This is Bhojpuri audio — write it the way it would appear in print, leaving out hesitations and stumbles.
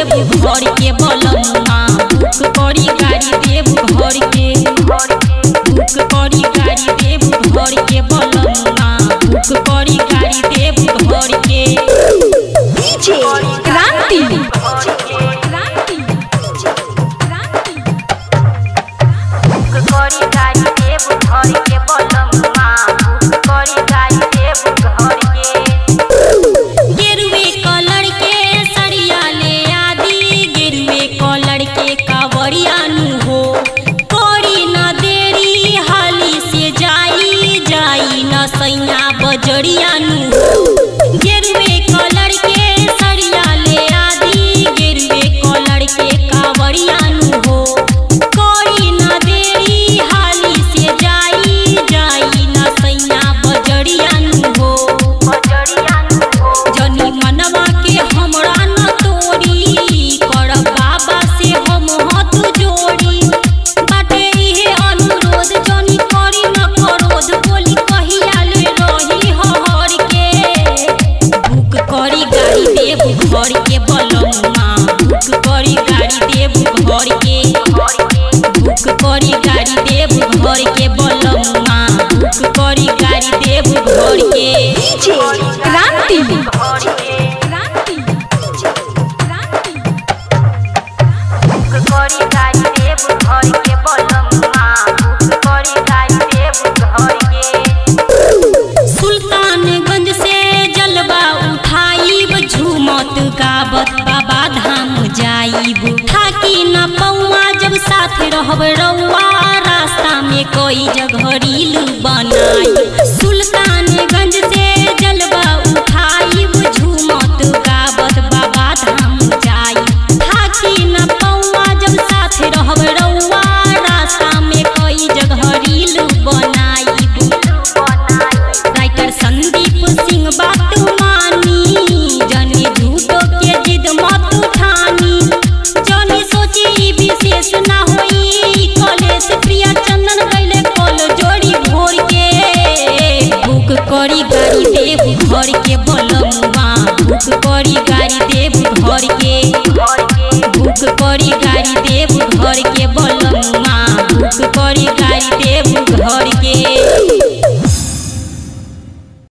देव घर के बलम्मा बुक करी गाड़ी देव घर के बुक करी गाड़ी देव घर के बलम्मा बुक करी गाड़ी देव घर के डीजे क्रांति गेरुए कलर के सरिया ले आदि गेरुए कलर के कावड़ियानु हो कोई न देरी हाली से जाई न सैया बजरियानु हो जनी मनवा के हमरा न तोरी कर बाबा से हम हाथ जोड़ी बाटे इहे अनुरोध जनी करी न करोध बोली कहिया ले रही हर के बुक करी गाड़ी देव घर के बलम्मा बुक करी गाड़ी देव घर के बुक करी गाड़ी देव घर के बलम्मा बुक करी गाड़ी देव घर के डीजे क्रांति सुल्तानगंज से जलवा उठाइब झूमत गावत बाबा धाम जाइब थाकी न पौआ जब साथ रहब रउआ रास्ता में कोई जगह रील बनाई सुल्तानगंज से जलवा उठाइब झूमत गावत बाबा धाम जाइब थाकी न पौआ जब साथ रहब रउआ रास्ता में कोई जगह रील बनाइब राइटर संदीप सिंह बात मानी जनी झूठो के जिद मत उठानी जनी सोची विशेष ना होई कॉलेज प्रिया चंदन गइले कॉल जोड़ी भोर के बुक करी गाड़ी देव घर के बलम